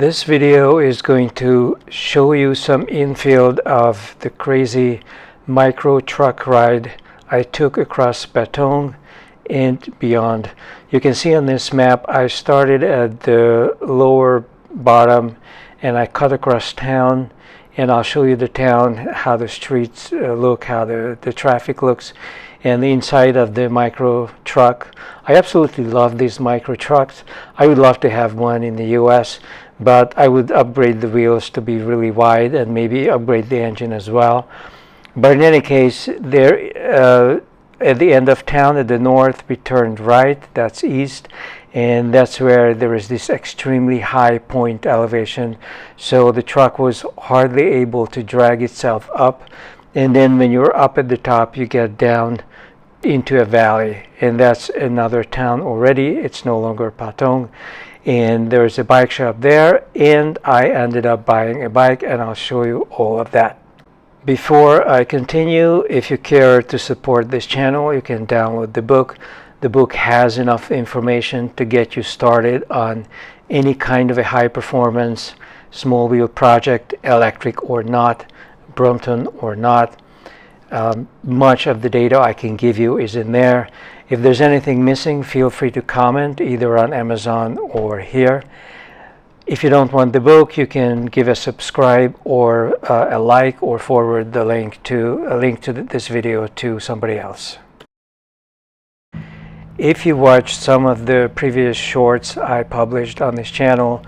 This video is going to show you some infield of the crazy micro truck ride I took across Patong and beyond. You can see on this map I started at the lower bottom and I cut across town, and I'll show you the town, how the streets look, how the traffic looks, and the inside of the micro truck. I absolutely love these micro trucks. I would love to have one in the US, but I would upgrade the wheels to be really wide and maybe upgrade the engine as well. But in any case, there at the end of town at the north, we turned right, that's east, and that's where there is this extremely high point elevation, so the truck was hardly able to drag itself up. And then when you're up at the top, you get down into a valley, and that's another town already. It's no longer Patong, and there's a bike shop there, and I ended up buying a bike, and I'll show you all of that. Before I continue, if you care to support this channel, you can download the book. The book has enough information to get you started on any kind of a high performance small wheel project, electric or not, Brompton or not. Much of the data I can give you is in there. If there's anything missing, feel free to comment either on Amazon or here. If you don't want the book, you can give a subscribe or a like, or forward the link to this video to somebody else. If you watched some of the previous shorts I published on this channel,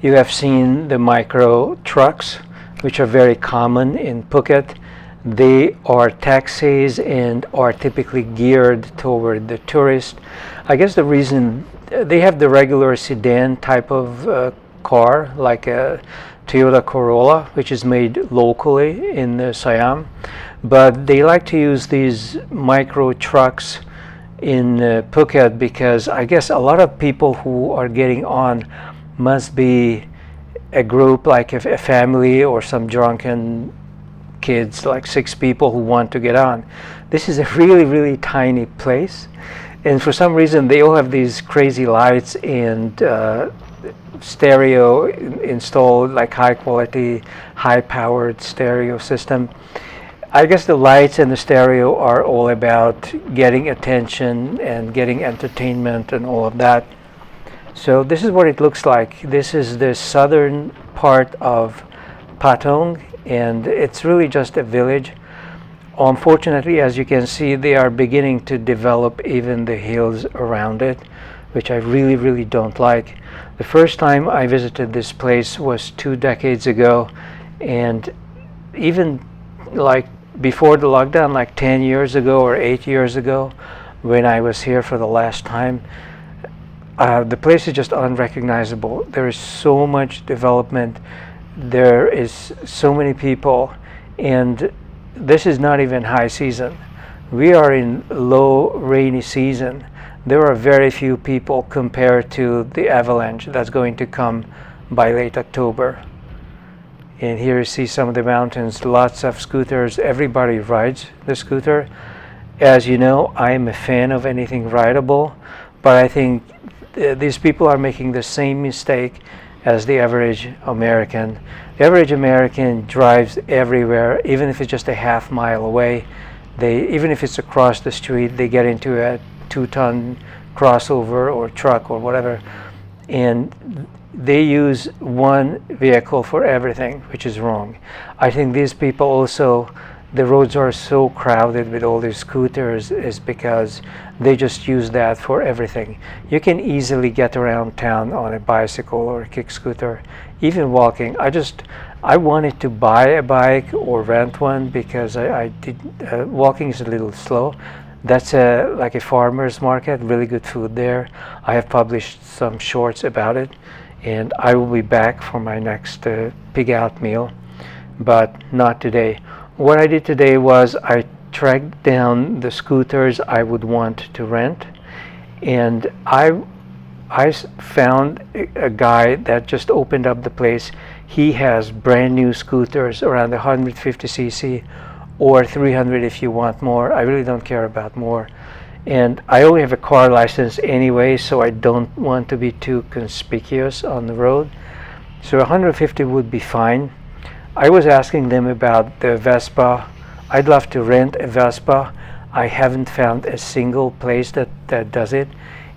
you have seen the micro trucks, which are very common in Phuket. They are taxis and are typically geared toward the tourist. I guess the reason they have the regular sedan type of car, like a Toyota Corolla, which is made locally in Siam, but they like to use these micro trucks in Phuket because I guess a lot of people who are getting on must be a group, like a family or some drunken kids, like 6 people who want to get on. This is a really tiny place, and for some reason they all have these crazy lights and stereo installed, like high quality, high powered stereo system. I guess the lights and the stereo are all about getting attention and getting entertainment and all of that. So this is what it looks like. This is the southern part of Patong, and it's really just a village. Unfortunately, as you can see, they are beginning to develop even the hills around it, which I really don't like. The first time I visited this place was 2 decades ago, and even like before the lockdown, like 10 years ago or 8 years ago, when I was here for the last time, the place is just unrecognizable. There is so much development, there is so many people, and this is not even high season. We are in low rainy season. There are very few people compared to the avalanche that's going to come by late October. And here you see some of the mountains, lots of scooters. Everybody rides the scooter. As you know, I am a fan of anything rideable, but I think these people are making the same mistake as the average American. The average American drives everywhere, even if it's just a half mile away. Even if it's across the street, they get into a 2-ton crossover or truck or whatever, and they use one vehicle for everything, which is wrong. I think these people also, the roads are so crowded with all these scooters is because they just use that for everything. You can easily get around town on a bicycle or a kick scooter, even walking. I wanted to buy a bike or rent one because walking is a little slow. That's like a farmer's market, really good food there. I have published some shorts about it, and I will be back for my next pig out meal, but not today. What I did today was I tracked down the scooters I would want to rent, and I found a guy that just opened up the place. He has brand new scooters around the 150cc or 300 if you want more. I really don't care about more. And I only have a car license anyway, so I don't want to be too conspicuous on the road. So 150 would be fine. I was asking them about the Vespa. I'd love to rent a Vespa. I haven't found a single place that does it.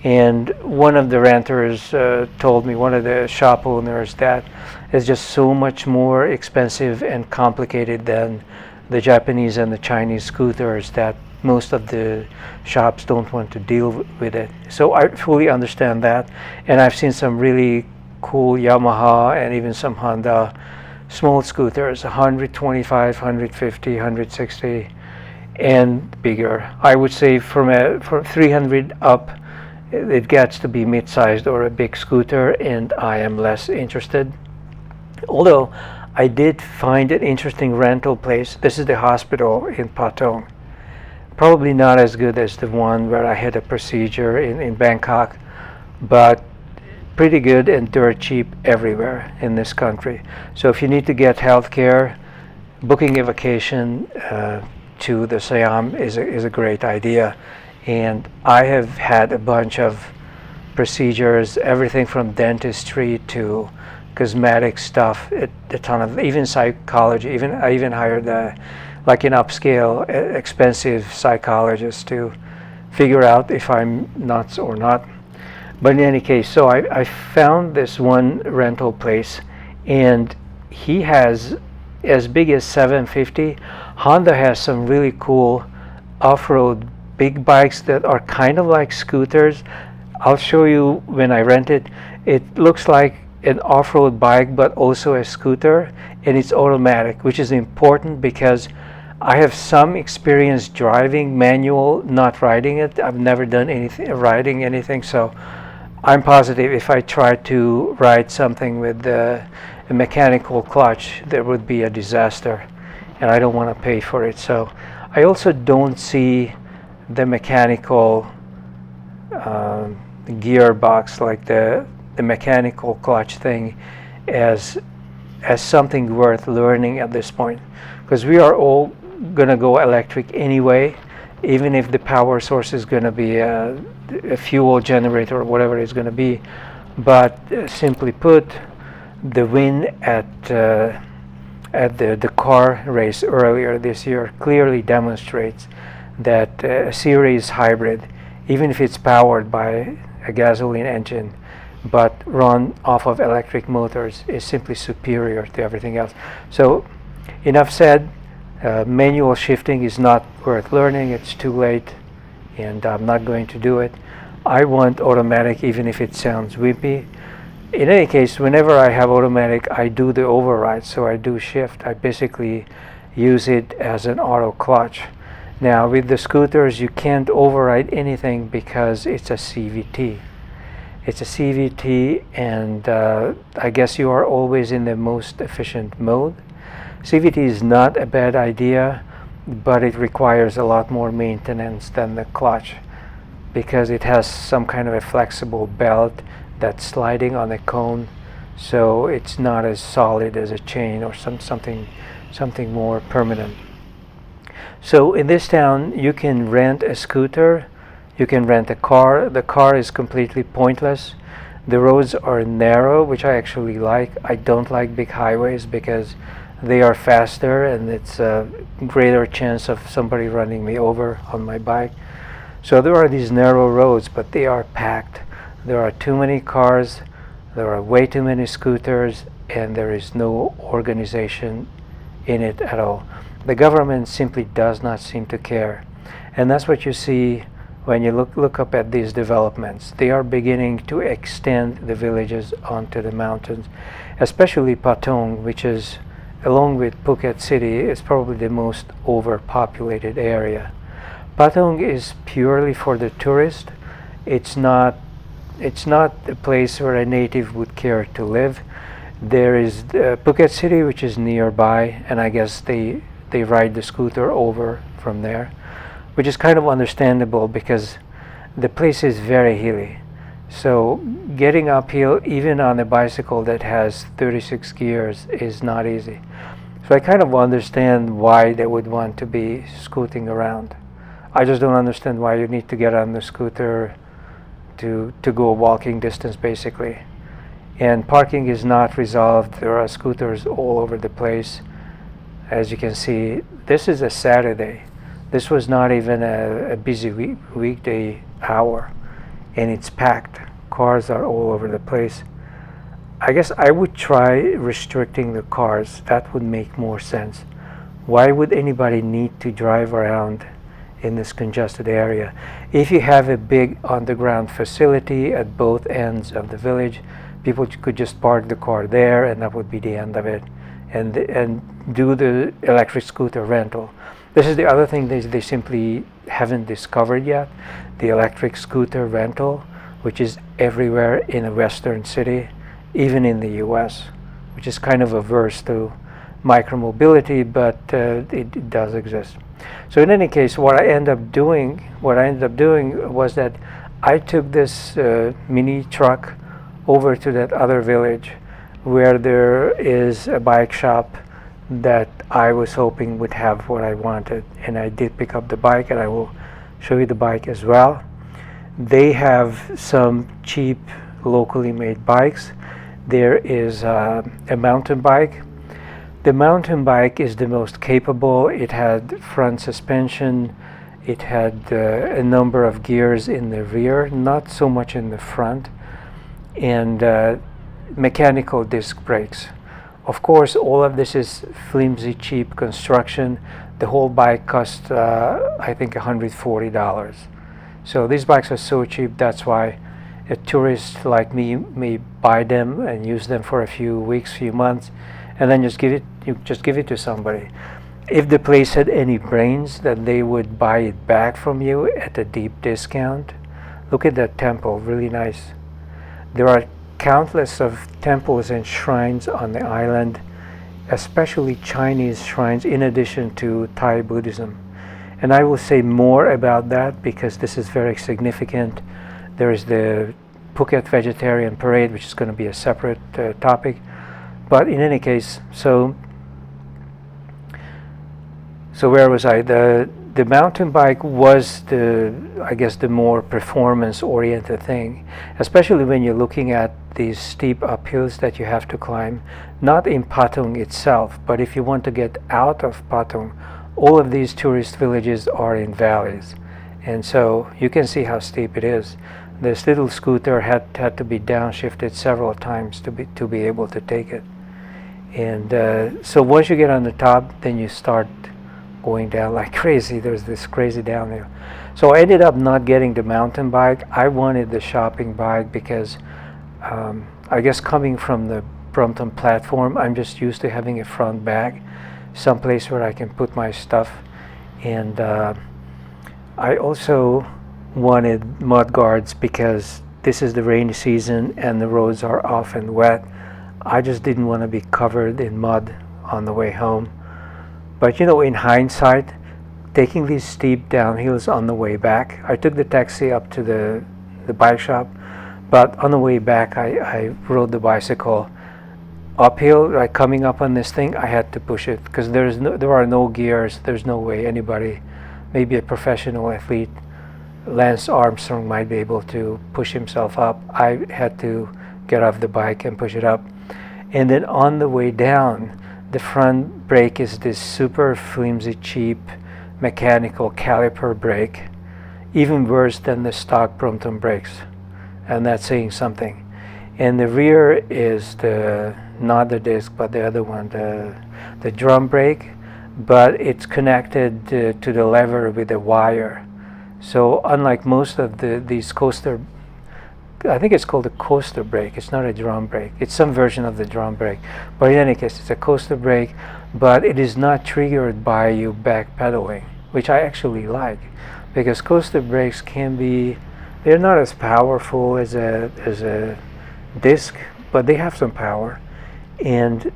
And one of the renters told me, one of the shop owners, that it's just so much more expensive and complicated than the Japanese and the Chinese scooters, that most of the shops don't want to deal with it. So I fully understand that. And I've seen some really cool Yamaha and even some Honda small scooters, 125, 150, 160, and bigger. I would say from 300 up, it gets to be mid-sized or a big scooter, and I am less interested. Although I did find an interesting rental place. This is the hospital in Patong. Probably not as good as the one where I had a procedure in Bangkok, but pretty good and dirt cheap everywhere in this country. So if you need to get health care, booking a vacation to the Siam is a great idea. And I have had a bunch of procedures, everything from dentistry to cosmetic stuff, a ton of, even psychology. I even hired like an upscale, expensive psychologist to figure out if I'm nuts or not. But in any case, so I found this one rental place, and he has as big as 750. Honda has some really cool off-road big bikes that are kind of like scooters. I'll show you when I rent it. It looks like an off-road bike, but also a scooter, and it's automatic, which is important because I have some experience driving manual, not riding it. I've never done riding anything, so I'm positive if I try to ride something with a mechanical clutch, there would be a disaster, and I don't want to pay for it. So I also don't see the mechanical gearbox, like the mechanical clutch thing, as something worth learning at this point, because we are all gonna go electric anyway, even if the power source is gonna be a fuel generator or whatever it's gonna be. But simply put, the win at the car race earlier this year clearly demonstrates that a series hybrid, even if it's powered by a gasoline engine but run off of electric motors, is simply superior to everything else. So enough said. Manual shifting is not worth learning. It's too late, and I'm not going to do it. I want automatic, even if it sounds wimpy. In any case, whenever I have automatic, I do the override, so I do shift. I basically use it as an auto clutch. Now with the scooters, you can't override anything because it's a CVT. It's a CVT, and I guess you are always in the most efficient mode. CVT is not a bad idea, but it requires a lot more maintenance than the clutch, because it has some kind of a flexible belt that's sliding on a cone, so it's not as solid as a chain or something more permanent. So in this town, you can rent a scooter, you can rent a car. The car is completely pointless. The roads are narrow, which I actually like. I don't like big highways because they are faster, and it's a greater chance of somebody running me over on my bike. So there are these narrow roads, but they are packed. There are too many cars, there are way too many scooters, and there is no organization in it at all. The government simply does not seem to care. And that's what you see when you look up at these developments. They are beginning to extend the villages onto the mountains, especially Patong, which is, along with Phuket City, is probably the most overpopulated area. Patong is purely for the tourist. It's not a place where a native would care to live. There is Phuket City, which is nearby, and I guess they ride the scooter over from there, which is kind of understandable because the place is very hilly. So getting uphill, even on a bicycle that has 36 gears, is not easy. So I kind of understand why they would want to be scooting around. I just don't understand why you need to get on the scooter to go a walking distance, basically. And parking is not resolved. There are scooters all over the place. As you can see, this is a Saturday. This was not even a busy weekday hour, and it's packed. Cars are all over the place. I guess I would try restricting the cars. That would make more sense. Why would anybody need to drive around in this congested area? If you have a big underground facility at both ends of the village, people could just park the car there, and that would be the end of it, and do the electric scooter rental. This is the other thing they simply haven't discovered yet, the electric scooter rental, which is everywhere in a western city, even in the US, which is kind of averse to micromobility, but it does exist. So in any case, what I ended up doing was that I took this mini truck over to that other village where there is a bike shop that I was hoping would have what I wanted, and I did pick up the bike, and I will show you the bike as well. They have some cheap locally made bikes. There is a mountain bike. The mountain bike is the most capable. It had front suspension. It had a number of gears in the rear, not so much in the front, and mechanical disc brakes. Of course, all of this is flimsy, cheap construction. The whole bike cost, I think, $140. So these bikes are so cheap, that's why a tourist like me may buy them and use them for a few weeks, few months, and then just give it to somebody. If the place had any brains, then they would buy it back from you at a deep discount. Look at that temple, really nice. There are countless of temples and shrines on the island, especially Chinese shrines, in addition to Thai Buddhism. And I will say more about that because this is very significant. There is the Phuket Vegetarian Parade, which is going to be a separate topic. But in any case, so where was I? The mountain bike was I guess the more performance-oriented thing, especially when you're looking at these steep uphills that you have to climb, not in Patong itself, but if you want to get out of Patong, all of these tourist villages are in valleys. And so you can see how steep it is. This little scooter had to be downshifted several times to be able to take it. And so once you get on the top, then you start going down like crazy. There's this crazy downhill. So I ended up not getting the mountain bike. I wanted the shopping bike because I guess coming from the Brompton platform, I'm just used to having a front bag, someplace where I can put my stuff. And I also wanted mud guards because this is the rainy season and the roads are often wet. I just didn't want to be covered in mud on the way home. But you know, in hindsight, taking these steep downhills on the way back, I took the taxi up to the bike shop, but on the way back I rode the bicycle uphill, like coming up on this thing. I had to push it because there are no gears. There's no way anybody, maybe a professional athlete, Lance Armstrong, might be able to push himself up. I had to get off the bike and push it up. And then on the way down, the front brake is this super flimsy, cheap mechanical caliper brake, even worse than the stock Brompton brakes, and that's saying something. And the rear is not the disc, but the other one, the drum brake, but it's connected to the lever with a wire. So unlike most of these coaster, I think it's called a coaster brake. It's not a drum brake. It's some version of the drum brake. But in any case, it's a coaster brake, but it is not triggered by you backpedaling, which I actually like, because coaster brakes they're not as powerful as a disc, but they have some power. And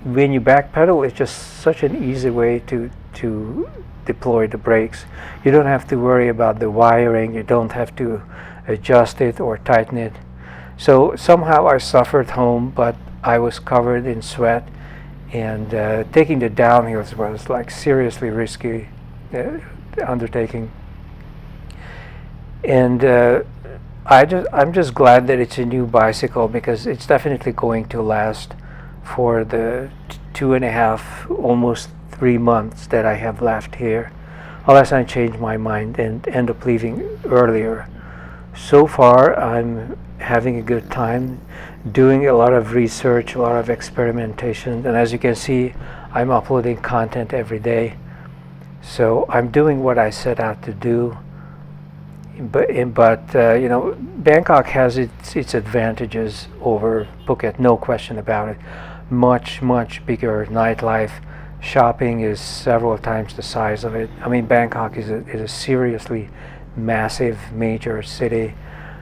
when you backpedal, it's just such an easy way to deploy the brakes. You don't have to worry about the wiring. You don't have to adjust it or tighten it. So somehow I suffered home, but I was covered in sweat, and taking the downhills was like seriously risky undertaking. And I'm just glad that it's a new bicycle because it's definitely going to last for the 2.5, almost 3 months that I have left here, unless I change my mind and end up leaving earlier. So far, I'm having a good time doing a lot of research, a lot of experimentation, and as you can see, I'm uploading content every day. So I'm doing what I set out to do. But you know, Bangkok has its advantages over Phuket, no question about it. Much bigger nightlife. Shopping is several times the size of it. I mean, Bangkok is a seriously massive major city,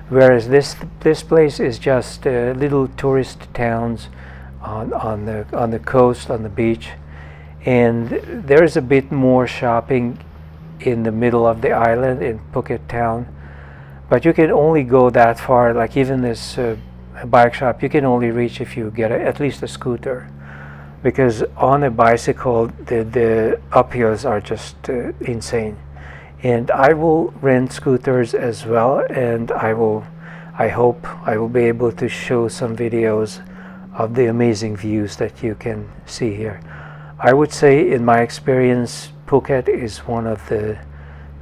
whereas this place is just little tourist towns on the coast, on the beach, and there is a bit more shopping in the middle of the island in Phuket town, but you can only go that far. Like even this bike shop, you can only reach if you get at least a scooter, because on a bicycle the uphills are just insane. And I will rent scooters as well, and I hope I will be able to show some videos of the amazing views that you can see here. I would say, in my experience, Phuket is one of the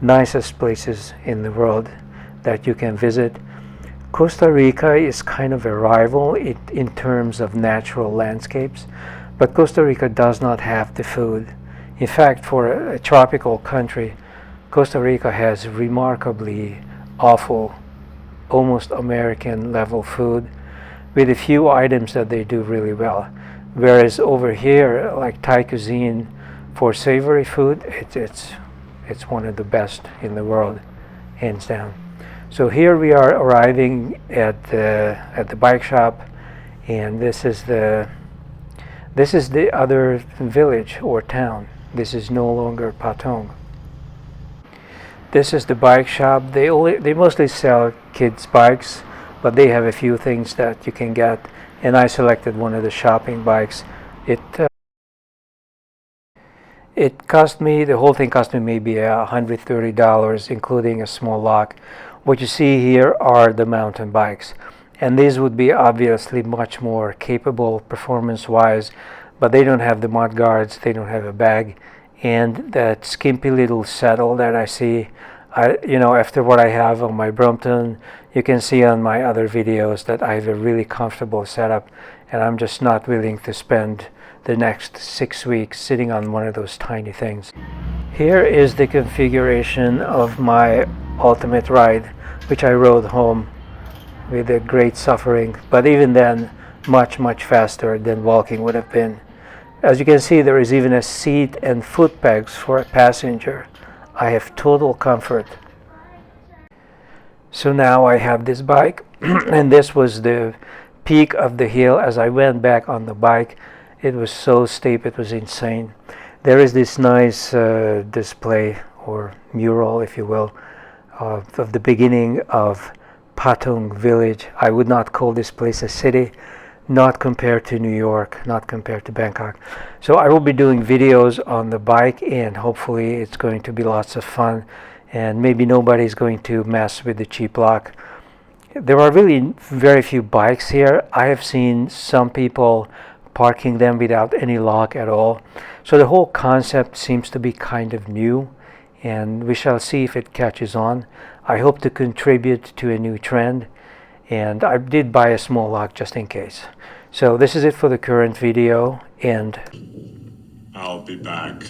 nicest places in the world that you can visit. Costa Rica is kind of a rival in terms of natural landscapes, but Costa Rica does not have the food. In fact, for a tropical country, Costa Rica has remarkably awful, almost American level food, with a few items that they do really well. Whereas over here, like Thai cuisine, for savory food, it's one of the best in the world, hands down. So here we are arriving at the bike shop, and this is the other village or town. This is no longer Patong. This is the bike shop. They mostly sell kids bikes, but they have a few things that you can get. And I selected one of the shopping bikes. It cost me, the whole thing cost me maybe $130, including a small lock. What you see here are the mountain bikes, and these would be obviously much more capable performance-wise, but they don't have the mud guards, they don't have a bag, and that skimpy little saddle that I see, after what I have on my Brompton, you can see on my other videos that I have a really comfortable setup, and I'm just not willing to spend the next 6 weeks sitting on one of those tiny things. Here is the configuration of my ultimate ride, which I rode home with a great suffering, but even then much faster than walking would have been. As you can see, there is even a seat and foot pegs for a passenger. I have total comfort. So now I have this bike and this was the peak of the hill. As I went back on the bike, it was so steep, it was insane. There is this nice display or mural, if you will, of the beginning of Patong village. I would not call this place a city, not compared to New York, not compared to Bangkok. So I will be doing videos on the bike, and hopefully it's going to be lots of fun, and maybe nobody's going to mess with the cheap lock. There are really very few bikes here. I have seen some people parking them without any lock at all. So the whole concept seems to be kind of new, and we shall see if it catches on. I hope to contribute to a new trend, and I did buy a small lock just in case. So this is it for the current video, and I'll be back.